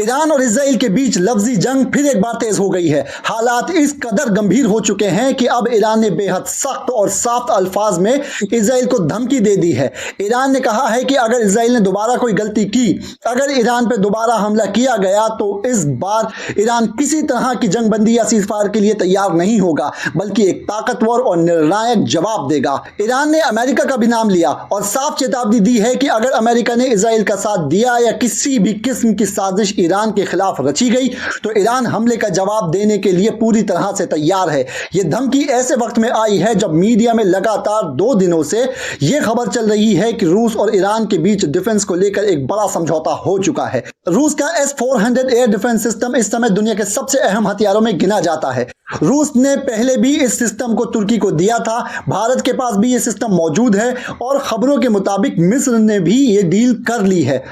Iran और Israel के बीच लफ्जी जंग फिर एक बार तेज हो गई है। हालात इस कदर गंभीर हो चुके हैं कि अब ईरान ने बेहद सख्त और साफ अल्फाज में इजराइल को धमकी दे दी है। ईरान ने कहा है कि अगर इजराइल ने दोबारा कोई गलती की, अगर ईरान पर दोबारा हमला किया गया तो इस बार ईरान किसी तरह की जंगबंदी या सीजफायर के लिए तैयार नहीं होगा, बल्कि एक ताकतवर और निर्णायक जवाब देगा। ईरान ने अमेरिका का भी नाम लिया और साफ चेतावनी दी है कि अगर अमेरिका ने इजराइल का साथ दिया या किसी भी किस्म की साजिश ईरान के खिलाफ रची गई तो ईरान हमले का जवाब देने के लिए पूरी तरह से तैयार है। यह धमकी ऐसे वक्त में आई है जब मीडिया में लगातार 2 दिनों से यह खबर चल रही है कि रूस और ईरान के बीच डिफेंस को लेकर एक बड़ा समझौता हो चुका है। रूस का S-400 एयर डिफेंस सिस्टम इस समय दुनिया के सबसे अहम हथियारों में गिना जाता है। रूस ने पहले भी इस सिस्टम को तुर्की को दिया था। भारत के पास भी यह सिस्टम मौजूद है और खबरों के मुताबिक मिस्र ने भी यह डील कर ली है।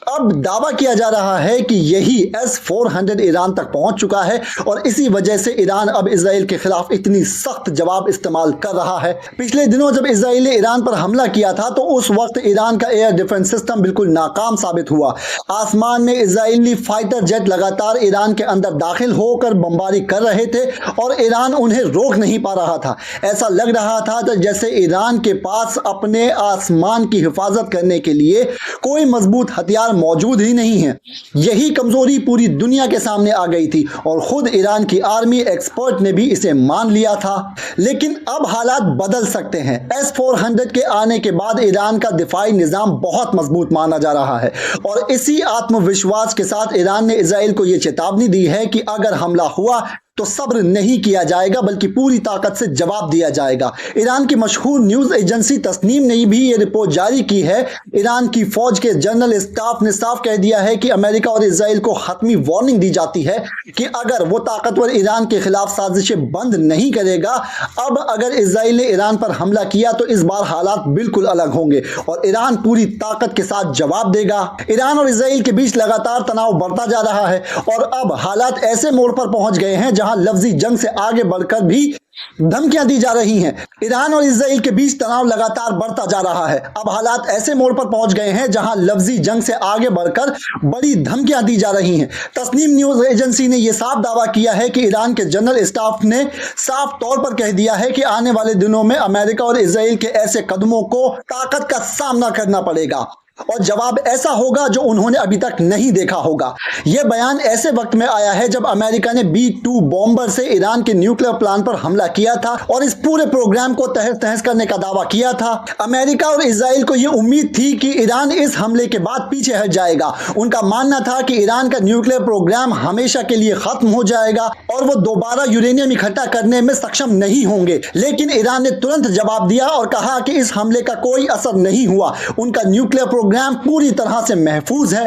अब दावा किया जा रहा है कि यही S-400 ईरान तक पहुंच चुका है और इसी वजह से ईरान अब इजराइल के खिलाफ इतनी सख्त जवाब इस्तेमाल कर रहा है। पिछले दिनों जब इजराइल ने ईरान पर हमला किया था तो उस वक्त ईरान का एयर डिफेंस सिस्टम बिल्कुल नाकाम साबित हुआ। आसमान में इजरायली फाइटर जेट लगातार ईरान के अंदर दाखिल होकर बमबारी कर रहे थे और ईरान उन्हें रोक नहीं पा रहा था। ऐसा लग रहा था जैसे ईरान के पास अपने आसमान की हिफाजत करने के लिए कोई मजबूत हथियार मौजूद ही नहीं है। यही कमजोरी पूरी दुनिया के सामने आ गई थी और खुद ईरान की आर्मी एक्सपर्ट ने भी इसे मान लिया था। लेकिन अब हालात बदल सकते हैं। S-400 के आने के बाद ईरान का दिफाई निजाम बहुत मजबूत माना जा रहा है और इसी आत्मविश्वास के साथ ईरान ने इजराइल को यह चेतावनी दी है कि अगर हमला हुआ तो सब्र नहीं किया जाएगा बल्कि पूरी ताकत से जवाब दिया जाएगा। ईरान की मशहूर न्यूज एजेंसी तस्नीम ने भी ये रिपोर्ट जारी की है। ईरान की फौज के जनरल स्टाफ ने साफ कह दिया है कि अमेरिका और इजराइल को हतमी वार्निंग दी जाती है कि अगर वो ताकतवर ईरान के खिलाफ साजिशें बंद नहीं करेगा, अब अगर इजराइल ने ईरान पर हमला किया तो इस बार हालात बिल्कुल अलग होंगे और ईरान पूरी ताकत के साथ जवाब देगा। ईरान और इजराइल के बीच लगातार तनाव बढ़ता जा रहा है और अब हालात ऐसे मोड़ पर पहुंच गए हैं जहां लफ्जी जंग से आगे बढ़कर भी धमकियां दी जा रही हैं। ईरान और इजराइल के बीच तनाव लगातार बढ़ता जा रहा है। अब हालात ऐसे मोड़ पर पहुंच गए हैं जहां लफ्जी जंग से आगे बढ़कर बड़ी धमकियां दी जा रही हैं। तस्नीम न्यूज एजेंसी ने यह साफ दावा किया है कि ईरान के जनरल स्टाफ ने साफ तौर पर कह दिया है कि आने वाले दिनों में अमेरिका और इजराइल के ऐसे कदमों को ताकत का सामना करना पड़ेगा और जवाब ऐसा होगा जो उन्होंने अभी तक नहीं देखा होगा। यह बयान ऐसे वक्त में आया है जब अमेरिका ने B-2 बॉम्बर से ईरान के न्यूक्लियर प्लांट पर हमला किया था और इस पूरे प्रोग्राम को तहस तहस करने का दावा किया था। अमेरिका और इजराइल को यह उम्मीद थी कि ईरान इस हमले के बाद पीछे हट जाएगा। उनका मानना था कि ईरान का न्यूक्लियर प्रोग्राम हमेशा के लिए खत्म हो जाएगा और वो दोबारा यूरेनियम इकट्ठा करने में सक्षम नहीं होंगे। लेकिन ईरान ने तुरंत जवाब दिया और कहा कि इस हमले का कोई असर नहीं हुआ, उनका न्यूक्लियर प्रोग्राम पूरी तरह से महफूज है।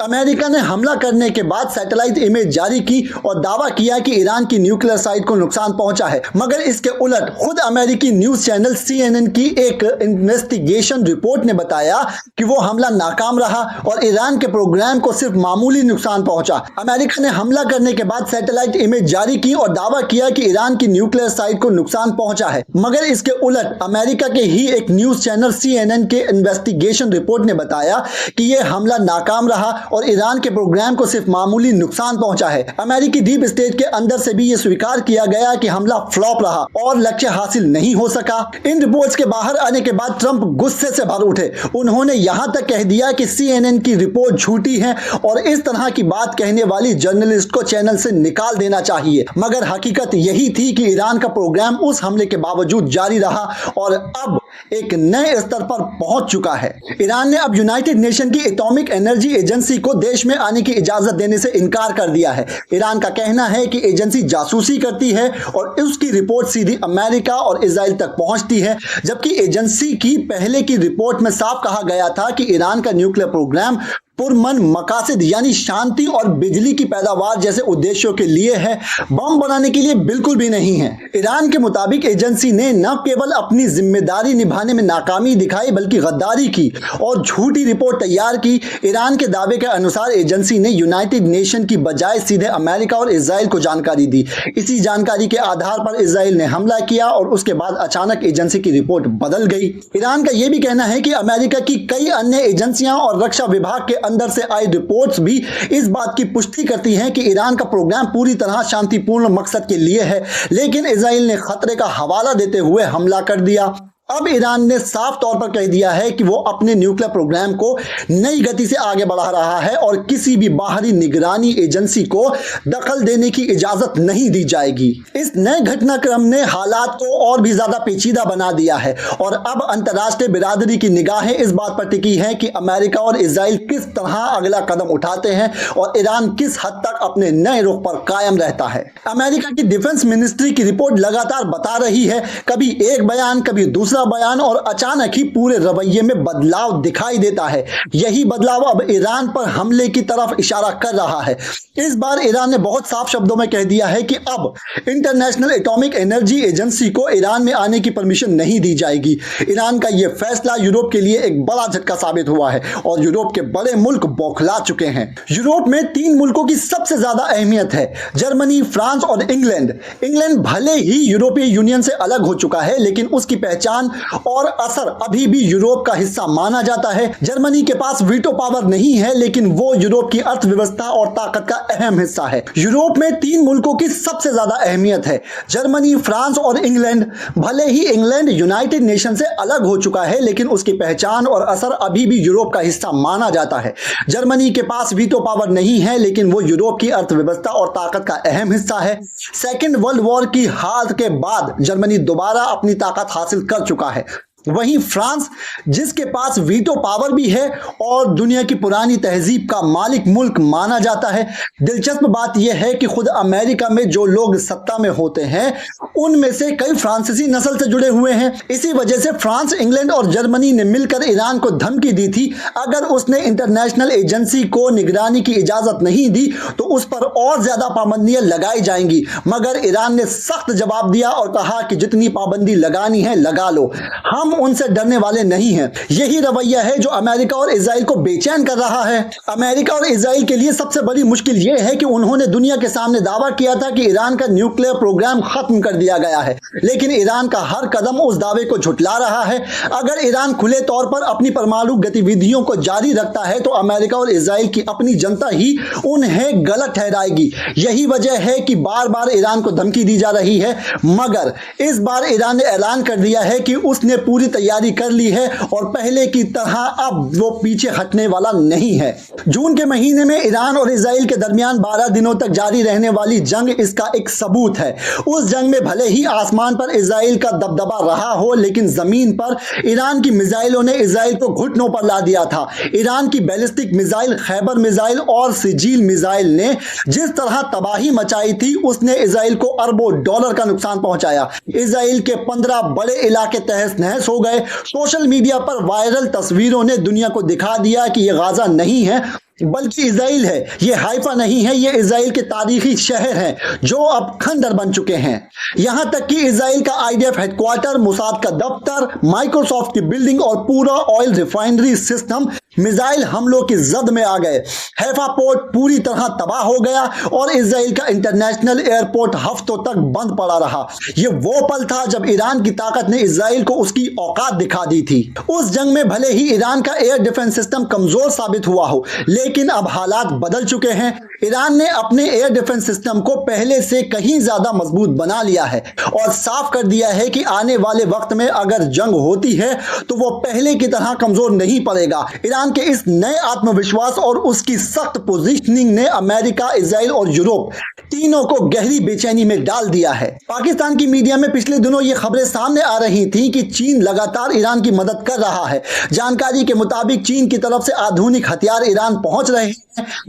अमेरिका ने हमला करने के बाद सैटेलाइट इमेज जारी की और दावा किया कि ईरान की न्यूक्लियर साइट को नुकसान पहुंचा है, मगर इसके उलट खुद अमेरिकी न्यूज चैनल CNN की एक इन्वेस्टिगेशन रिपोर्ट ने बताया कि वो हमला नाकाम रहा और ईरान के प्रोग्राम को सिर्फ मामूली नुकसान पहुंचा। अमेरिका ने हमला करने के बाद सैटेलाइट इमेज जारी की और दावा किया कि ईरान की न्यूक्लियर साइट को नुकसान पहुंचा है, मगर इसके उलट अमेरिका के ही एक न्यूज चैनल CNN के इन्वेस्टिगेशन रिपोर्ट ने बताया कि यह हमला नाकाम रहा और ईरान के प्रोग्राम को सिर्फ मामूली नुकसान पहुंचा है। अमेरिकी डीप स्टेट के अंदर से भी यह स्वीकार किया गया कि हमला फ्लॉप रहा और लक्ष्य हासिल नहीं हो सका। इन रिपोर्ट्स के बाहर आने के बाद ट्रंप गुस्से से भर उठे। उन्होंने यहां तक कह दिया कि CNN की रिपोर्ट झूठी है और इस तरह की बात कहने वाली जर्नलिस्ट को चैनल से निकाल देना चाहिए। मगर हकीकत यही थी कि ईरान का प्रोग्राम उस हमले के बावजूद जारी रहा और अब एक नए स्तर पर पहुंच चुका है। ईरान ने अब यूनाइटेड नेशन की एटॉमिक एनर्जी एजेंसी को देश में आने की इजाजत देने से इनकार कर दिया है। ईरान का कहना है कि एजेंसी जासूसी करती है और उसकी रिपोर्ट सीधी अमेरिका और इजराइल तक पहुंचती है, जबकि एजेंसी की पहले की रिपोर्ट में साफ कहा गया था कि ईरान का न्यूक्लियर प्रोग्राम पुरमन मकासद यानी शांति और बिजली की पैदावार जैसे उद्देश्यों के लिए है, बम बनाने के लिए बिल्कुल भी नहीं है। ईरान के मुताबिक एजेंसी ने न केवल अपनी जिम्मेदारी निभाने में नाकामी दिखाई बल्कि गद्दारी की और झूठी रिपोर्ट तैयार की। ईरान के दावे के अनुसार एजेंसी ने यूनाइटेड नेशन की बजाय सीधे अमेरिका और इजराइल को जानकारी दी। इसी जानकारी के आधार पर इजराइल ने हमला किया और उसके बाद अचानक एजेंसी की रिपोर्ट बदल गई। ईरान का यह भी कहना है कि अमेरिका की कई अन्य एजेंसियां और रक्षा विभाग के अंदर से आई रिपोर्ट्स भी इस बात की पुष्टि करती हैं कि ईरान का प्रोग्राम पूरी तरह शांतिपूर्ण मकसद के लिए है, लेकिन इजराइल ने खतरे का हवाला देते हुए हमला कर दिया। अब ईरान ने साफ तौर पर कह दिया है कि वो अपने न्यूक्लियर प्रोग्राम को नई गति से आगे बढ़ा रहा है और किसी भी बाहरी निगरानी एजेंसी को दखल देने की इजाजत नहीं दी जाएगी। इस नए घटनाक्रम ने हालात को और भी ज्यादा पेचीदा बना दिया है और अब अंतर्राष्ट्रीय बिरादरी की निगाहें इस बात पर टिकी हैं कि अमेरिका और इजराइल किस तरह अगला कदम उठाते हैं और ईरान किस हद तक अपने नए रुख पर कायम रहता है। अमेरिका की डिफेंस मिनिस्ट्री की रिपोर्ट लगातार बता रही है, कभी एक बयान कभी दूसरा बयान, और अचानक ही पूरे रवैये में बदलाव दिखाई देता है। यही बदलाव अब ईरान पर हमले की तरफ इशारा कर रहा है। इस बार ईरान ने बहुत साफ शब्दों में कह दिया है कि अब इंटरनेशनल एटॉमिक एनर्जी एजेंसी को ईरान में आने की परमिशन नहीं दी जाएगी। ईरान का यह फैसला यूरोप के लिए एक बड़ा झटका साबित हुआ है और यूरोप के बड़े मुल्क बौखला चुके हैं। यूरोप में 3 मुल्कों की सबसे ज्यादा अहमियत है, जर्मनी, फ्रांस और इंग्लैंड। इंग्लैंड भले ही यूरोपीय यूनियन से अलग हो चुका है, लेकिन उसकी पहचान और असर अभी भी यूरोप का हिस्सा माना जाता है। जर्मनी के पास वीटो पावर नहीं है, लेकिन वो यूरोप की अर्थव्यवस्था और ताकत का अहम हिस्सा है। यूरोप में 3 मुल्कों की सबसे ज्यादा अहमियत है, जर्मनी, फ्रांस और इंग्लैंड। भले ही इंग्लैंड यूनाइटेड नेशन से अलग हो चुका है, लेकिन उसकी पहचान और असर अभी भी यूरोप का हिस्सा माना जाता है। जर्मनी के पास वीटो पावर नहीं है, लेकिन वो यूरोप की अर्थव्यवस्था और ताकत का अहम हिस्सा है। सेकेंड वर्ल्ड वॉर की हार के बाद जर्मनी दोबारा अपनी ताकत हासिल कर चुका है। वहीं फ्रांस, जिसके पास वीटो पावर भी है और दुनिया की पुरानी तहजीब का मालिक मुल्क माना जाता है। दिलचस्प बात यह है कि खुद अमेरिका में जो लोग सत्ता में होते हैं उनमें से कई फ्रांसीसी नस्ल से जुड़े हुए हैं। इसी वजह से फ्रांस, इंग्लैंड और जर्मनी ने मिलकर ईरान को धमकी दी थी, अगर उसने इंटरनेशनल एजेंसी को निगरानी की इजाजत नहीं दी तो उस पर और ज्यादा पाबंदियां लगाई जाएंगी। मगर ईरान ने सख्त जवाब दिया और कहा कि जितनी पाबंदी लगानी है लगा लो, हम उनसे डरने वाले नहीं हैं। यही रवैया है जो अमेरिका और इजराइल को बेचैन कर रहा है। अमेरिका और इजराइल के लिए सबसे बड़ी मुश्किल यह है कि उन्होंने दुनिया के सामने दावा किया था कि ईरान का न्यूक्लियर प्रोग्राम खत्म कर दिया गया है, लेकिन ईरान का हर कदम उस दावे को झुठला रहा है। अगर ईरान खुले तौर पर अपनी परमाणु गतिविधियों को जारी रखता है तो अमेरिका और इजराइल की अपनी जनता ही उन्हें गलत ठहराएगी। यही वजह है कि बार बार ईरान को धमकी दी जा रही है, मगर इस बार ईरान ने ऐलान कर दिया है कि उसने पूरी तैयारी कर ली है और पहले की तरह अब वो पीछे हटने वाला नहीं है। जून के महीने में ईरान और इजराइल के दरमियान 12 दिनों तक जारी रहने वाली जंग इसका एक सबूत है। उस जंग में भले ही आसमान पर इजराइल का दबदबा रहा हो, लेकिन जमीन पर ईरान की मिसाइलों ने इजराइल को घुटनों पर ला दिया था। ईरान की बैलिस्टिक मिसाइल, खैबर मिसाइल और सिजील मिसाइल ने जिस तरह तबाही मचाई थी, उसने इजराइल को अरबों डॉलर का नुकसान पहुंचाया। इजराइल के 15 बड़े इलाके तहस नहस हो गए। सोशल मीडिया पर वायरल तस्वीरों ने दुनिया को दिखा दिया कि यह गाजा नहीं है बल्कि इजराइल है। ये हाइफा नहीं है, ये इजराइल के तारीखी शहर हैं जो अब खंडर बन चुके हैं। यहां तक कि इजराइल का आईडीएफ हेडक्वार्टर, मोसाद का दफ्तर, माइक्रोसॉफ्ट की बिल्डिंग और पूरा ऑयल रिफाइनरी सिस्टम मिसाइल हमलों की जद में आ गए। हैफा पोर्ट पूरी तरह तबाह हो गया और इजराइल का इंटरनेशनल एयरपोर्ट हफ्तों तक बंद पड़ा रहा। यह वो पल था जब ईरान की ताकत ने इजराइल को उसकी औकात दिखा दी थी। उस जंग में भले ही ईरान का एयर डिफेंस सिस्टम कमजोर साबित हुआ हो, लेकिन अब हालात बदल चुके हैं। ईरान ने अपने एयर डिफेंस सिस्टम को पहले से कहीं ज्यादा मजबूत बना लिया है और साफ कर दिया है कि आने वाले वक्त में अगर जंग होती है तो वो पहले की तरह कमजोर नहीं पड़ेगा। ईरान के इस नए आत्मविश्वास और उसकी सख्त पोजीशनिंग ने अमेरिका, इजराइल और यूरोप तीनों को गहरी बेचैनी में डाल दिया है। पाकिस्तान की मीडिया में पिछले दिनों ये खबरें सामने आ रही थीं कि चीन लगातार ईरान की मदद कर रहा है। जानकारी के मुताबिक चीन की तरफ से आधुनिक हथियार ईरान पहुंच रहे हैं।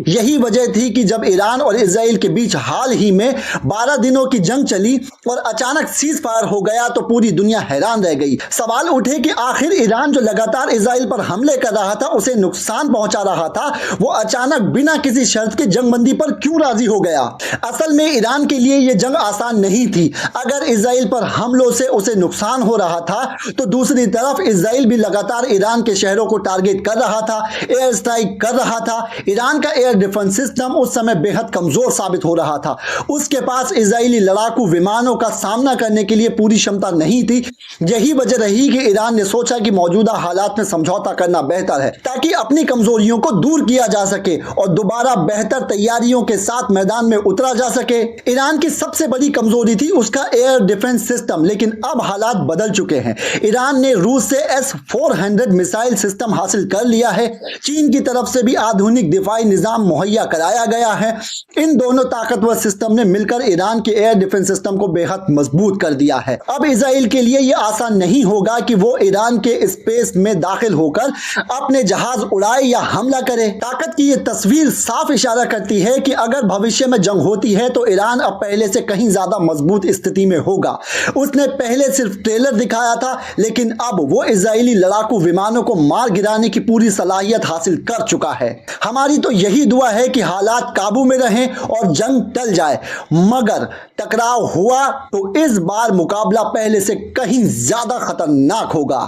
यही वजह थी कि जब ईरान और इजराइल के बीच हाल ही में 12 दिनों की जंग चली और अचानक सीज फायर हो गया तो पूरी दुनिया हैरान रह गई। सवाल उठे कि आखिर ईरान जो लगातार इजराइल पर हमले कर रहा था, उसे नुकसान पहुंचा रहा था, वो अचानक बिना किसी शर्त के जंगबंदी पर क्यों राजी हो गया। असल में ईरान के लिए यह जंग आसान नहीं थी। अगर इजराइल पर हमलों से उसे नुकसान हो रहा था तो दूसरी तरफ इजराइल भी लगातार ईरान के शहरों को टारगेट कर रहा था, एयर स्ट्राइक कर रहा था। ईरान का एयर डिफेंस सिस्टम उस समय बेहद कमजोर साबित हो रहा था। उसके पास इजरायली लड़ाकू विमानों का सामना करने के लिए पूरी क्षमता नहीं थी। यही वजह रही कि ईरान ने सोचा कि मौजूदा हालात में समझौता करना बेहतर है ताकि अपनी कमजोरियों को दूर किया जा सके और दोबारा बेहतर तैयारियों के साथ मैदान में उतरा जा सके। ईरान की सबसे बड़ी कमजोरी थी उसका एयर डिफेंस सिस्टम, लेकिन अब हालात बदल चुके हैं। ईरान ने रूस से S-400 मिसाइल सिस्टम हासिल कर लिया है। चीन की तरफ से भी आधुनिक दिफाई निजाम मुहैया कराया गया है। इन दोनों ताकतवर सिस्टम ने मिलकर ईरान के एयर डिफेंस सिस्टम को बेहद मजबूत कर दिया है। अब इजराइल के लिए यह आसान नहीं होगा कि वो ईरान के स्पेस में दाखिल होकर अपने जहाज उड़ाए या हमला करे। ताकत की यह तस्वीर साफ इशारा करती है कि अगर भविष्य में जंग होती है तो ईरान अब पहले से कहीं ज्यादा मजबूत स्थिति में होगा। उसने पहले सिर्फ ट्रेलर दिखाया था, लेकिन अब वो इजरायली लड़ाकू विमानों को मार गिराने की पूरी सलाहियत हासिल कर चुका है। हमारी तो यही दुआ है कि हालात काबू में रहें और जंग टल जाए, मगर टकराव हुआ तो इस बार मुकाबला पहले से कहीं ज्यादा खतरनाक होगा।